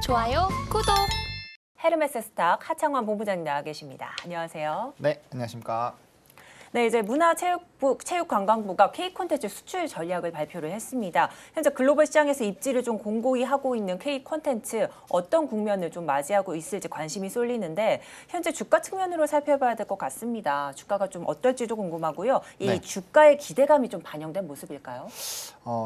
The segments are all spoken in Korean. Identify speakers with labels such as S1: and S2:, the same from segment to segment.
S1: 좋아요, 구독.
S2: 헤르메스 스탁 하창원 본부장님 나와 계십니다. 안녕하세요.
S3: 네, 안녕하십니까.
S2: 네, 이제 문화체육관광부가 K 콘텐츠 수출 전략을 발표를 했습니다. 현재 글로벌 시장에서 입지를 좀 공고히 하고 있는 K 콘텐츠 어떤 국면을 좀 맞이하고 있을지 관심이 쏠리는데 현재 주가 측면으로 살펴봐야 될 것 같습니다. 주가가 좀 어떨지도 궁금하고요. 이
S3: 네.
S2: 주가의 기대감이 좀 반영된 모습일까요?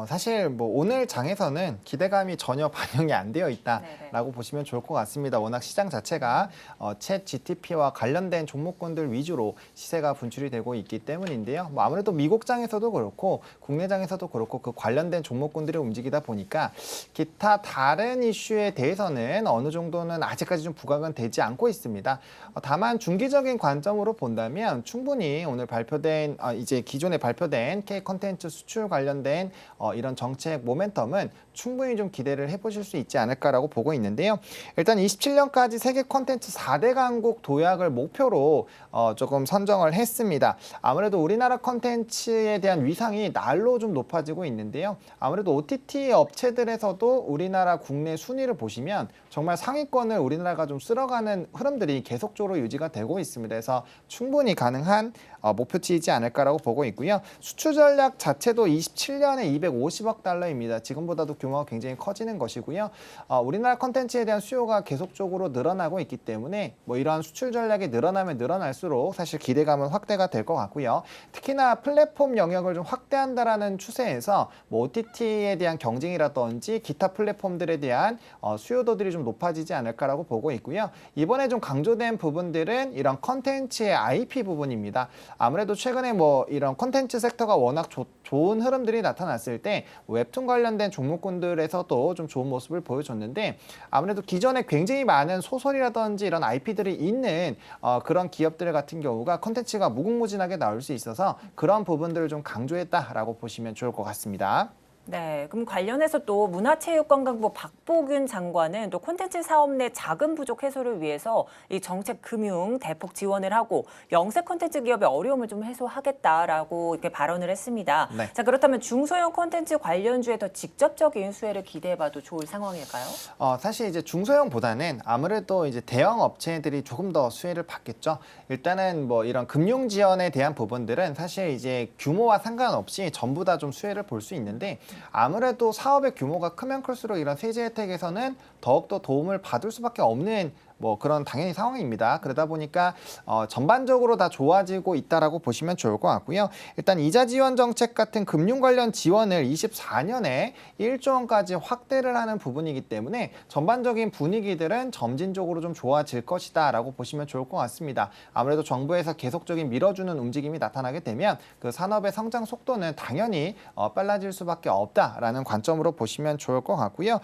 S3: 사실 뭐 오늘 장에서는 기대감이 전혀 반영이 안 되어 있다라고 보시면 좋을 것 같습니다. 워낙 시장 자체가 챗 GTP와 관련된 종목군들 위주로 시세가 분출이 되고 있기 때문인데요. 뭐 아무래도 미국장에서도 그렇고 국내장에서도 그렇고 그 관련된 종목군들이 움직이다 보니까 기타 다른 이슈에 대해서는 어느 정도는 아직까지 좀 부각은 되지 않고 있습니다. 다만 중기적인 관점으로 본다면 충분히 오늘 발표된 이제 기존에 발표된 K 콘텐츠 수출 관련된 이런 정책 모멘텀은 충분히 좀 기대를 해보실 수 있지 않을까라고 보고 있는데요. 일단 27년까지 세계 콘텐츠 4대 강국 도약을 목표로 조금 선정을 했습니다. 아무래도 우리나라 콘텐츠에 대한 위상이 날로 좀 높아지고 있는데요. 아무래도 OTT 업체들에서도 우리나라 국내 순위를 보시면 정말 상위권을 우리나라가 좀 쓸어가는 흐름들이 계속적으로 유지가 되고 있습니다. 그래서 충분히 가능한 목표치이지 않을까라고 보고 있고요. 수출 전략 자체도 27년에 250억 달러입니다. 지금보다도 규모가 굉장히 커지는 것이고요. 우리나라 콘텐츠에 대한 수요가 계속적으로 늘어나고 있기 때문에 뭐 이러한 수출 전략이 늘어나면 늘어날수록 사실 기대감은 확대가 될 것 같고요. 특히나 플랫폼 영역을 좀 확대한다라는 추세에서 뭐 OTT에 대한 경쟁이라든지 기타 플랫폼들에 대한 수요도들이 좀 높아지지 않을까라고 보고 있고요. 이번에 좀 강조된 부분들은 이런 콘텐츠의 IP 부분입니다. 아무래도 최근에 뭐 이런 콘텐츠 섹터가 워낙 좋은 흐름들이 나타났을 때 웹툰 관련된 종목군들에서도 좀 좋은 모습을 보여줬는데 아무래도 기존에 굉장히 많은 소설이라든지 이런 IP들이 있는 그런 기업들 같은 경우가 콘텐츠가 무궁무진하게 나올 수 있어서 그런 부분들을 좀 강조했다라고 보시면 좋을 것 같습니다.
S2: 네, 그럼 관련해서 또 문화체육관광부 박보균 장관은 또 콘텐츠 사업 내 자금 부족 해소를 위해서 이 정책 금융 대폭 지원을 하고 영세 콘텐츠 기업의 어려움을 좀 해소하겠다라고 이렇게 발언을 했습니다.
S3: 네.
S2: 자, 그렇다면 중소형 콘텐츠 관련주에 더 직접적인 수혜를 기대해봐도 좋을 상황일까요?
S3: 사실 이제 중소형보다는 아무래도 이제 대형 업체들이 조금 더 수혜를 받겠죠. 일단은 뭐 이런 금융 지원에 대한 부분들은 사실 이제 규모와 상관없이 전부 다 좀 수혜를 볼 수 있는데 아무래도 사업의 규모가 크면 클수록 이런 세제 혜택에서는 더욱더 도움을 받을 수밖에 없는 뭐 그런 당연히 상황입니다. 그러다 보니까 전반적으로 다 좋아지고 있다라고 보시면 좋을 것 같고요. 일단 이자 지원 정책 같은 금융 관련 지원을 24년에 1조 원까지 확대를 하는 부분이기 때문에 전반적인 분위기들은 점진적으로 좀 좋아질 것이다라고 보시면 좋을 것 같습니다. 아무래도 정부에서 계속적인 밀어주는 움직임이 나타나게 되면 그 산업의 성장 속도는 당연히 빨라질 수밖에 없다라는 관점으로 보시면 좋을 것 같고요.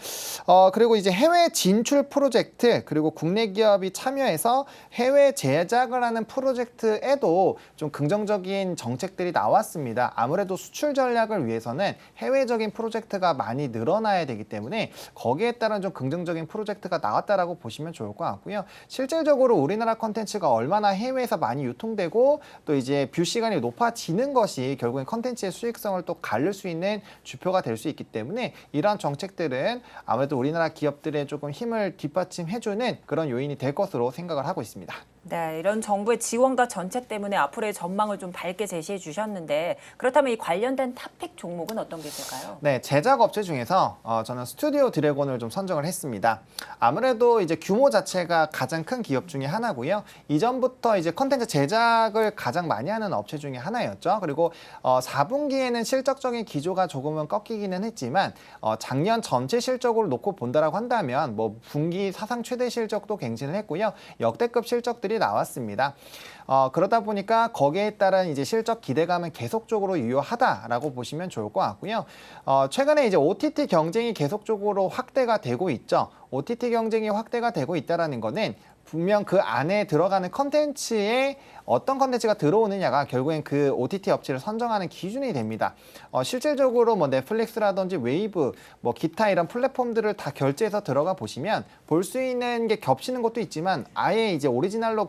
S3: 그리고 이제 해외 진출 프로젝트 그리고 국내 기업이 참여해서 해외 제작을 하는 프로젝트에도 좀 긍정적인 정책들이 나왔습니다. 아무래도 수출 전략을 위해서는 해외적인 프로젝트가 많이 늘어나야 되기 때문에 거기에 따른 좀 긍정적인 프로젝트가 나왔다라고 보시면 좋을 것 같고요. 실질적으로 우리나라 콘텐츠가 얼마나 해외에서 많이 유통되고 또 이제 뷰 시간이 높아지는 것이 결국엔 콘텐츠의 수익성을 또 가를 수 있는 주표가 될 수 있기 때문에 이러한 정책들은 아무래도 우리나라 기업들의 조금 힘을 뒷받침해주는 그런 요인이 될 것으로 생각을 하고 있습니다.
S2: 네, 이런 정부의 지원과 정책 때문에 앞으로의 전망을 좀 밝게 제시해 주셨는데 그렇다면 이 관련된 탑픽 종목은 어떤 게 있을까요?
S3: 네, 제작 업체 중에서 저는 스튜디오 드래곤을 좀 선정을 했습니다. 아무래도 이제 규모 자체가 가장 큰 기업 중에 하나고요. 이전부터 이제 컨텐츠 제작을 가장 많이 하는 업체 중에 하나였죠. 그리고 4분기에는 실적적인 기조가 조금은 꺾이기는 했지만 작년 전체 실적으로 놓고 본다라고 한다면 뭐 분기 사상 최대 실적도 갱신을 했고요. 역대급 실적들이 나왔습니다. 그러다 보니까 거기에 따른 이제 실적 기대감은 계속적으로 유효하다라고 보시면 좋을 것 같고요. 최근에 이제 OTT 경쟁이 계속적으로 확대가 되고 있죠. OTT 경쟁이 확대가 되고 있다라는 거는 분명 그 안에 들어가는 컨텐츠의 어떤 컨텐츠가 들어오느냐가 결국엔 그 OTT 업체를 선정하는 기준이 됩니다. 실질적으로 뭐 넷플릭스라든지 웨이브, 뭐 기타 이런 플랫폼들을 다 결제해서 들어가 보시면 볼 수 있는 게 겹치는 것도 있지만 아예 이제 오리지널로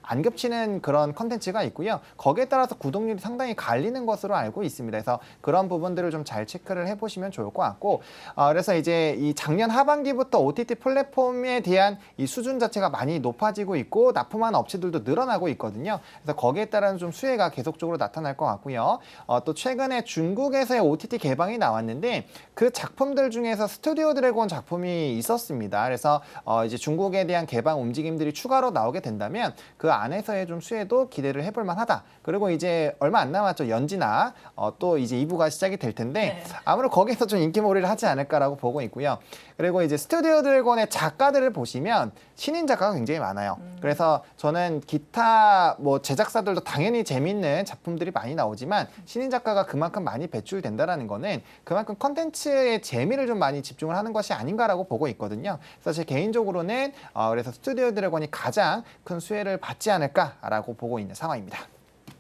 S3: 안 겹치는 그런 컨텐츠가 있고요. 거기에 따라서 구독률이 상당히 갈리는 것으로 알고 있습니다. 그래서 그런 부분들을 좀 잘 체크를 해보시면 좋을 것 같고, 그래서 이제 이 작년 하반기부터 OTT 플랫폼에 대한 이 수준 자체가 많이 높아지고 있고 납품하는 업체들도 늘어나고 있거든요. 그래서 거기에 따른 좀 수혜가 계속적으로 나타날 것 같고요. 또 최근에 중국에서의 OTT 개방이 나왔는데 그 작품들 중에서 스튜디오 드래곤 작품이 있었습니다. 그래서 이제 중국에 대한 개방 움직임들이 추가로 나오게 된다면 그 안에서의 좀 수혜도 기대를 해볼 만하다. 그리고 이제 얼마 안 남았죠. 연지나 또 이제 2부가 시작이 될 텐데 아무래도 거기서 좀 인기몰이를 하지 않을까라고 보고 있고요. 그리고 이제 스튜디오 드래곤의 작가들을 보시면 신인 작가가 굉장히 많아요. 그래서 저는 기타 뭐 제작사들도 당연히 재밌는 작품들이 많이 나오지만 신인 작가가 그만큼 많이 배출된다라는 거는 그만큼 컨텐츠의 재미를 좀 많이 집중을 하는 것이 아닌가라고 보고 있거든요. 그래서 제 개인적으로는 그래서 스튜디오 드래곤이 가장 큰 수혜를 받지 않을까라고 보고 있는 상황입니다.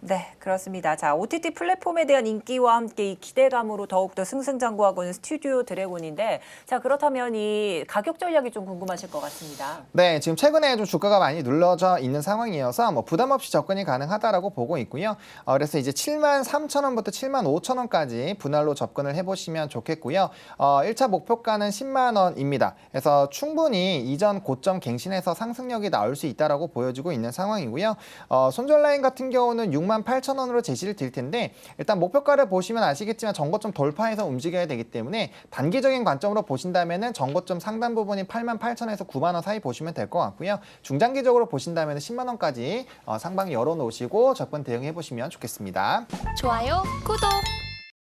S2: 네, 그렇습니다. 자, OTT 플랫폼에 대한 인기와 함께 이 기대감으로 더욱더 승승장구하고 있는 스튜디오 드래곤인데, 자, 그렇다면 이 가격 전략이 좀 궁금하실 것 같습니다.
S3: 네, 지금 최근에 좀 주가가 많이 눌러져 있는 상황이어서 뭐 부담 없이 접근이 가능하다라고 보고 있고요. 그래서 이제 73,000원부터 75,000원까지 분할로 접근을 해보시면 좋겠고요. 1차 목표가는 10만 원입니다. 그래서 충분히 이전 고점 갱신해서 상승력이 나올 수 있다라고 보여지고 있는 상황이고요. 손절 라인 같은 경우는 68,000원으로 제시를 드릴 텐데 일단 목표가를 보시면 아시겠지만 전고점 돌파해서 움직여야 되기 때문에 단기적인 관점으로 보신다면은 전고점 상단 부분인 88,000원에서 9만 원 사이 보시면 될 것 같고요. 중장기적으로 보신다면 10만 원까지 상방에 열어놓으시고 접근 대응해 보시면 좋겠습니다.
S1: 좋아요, 구독!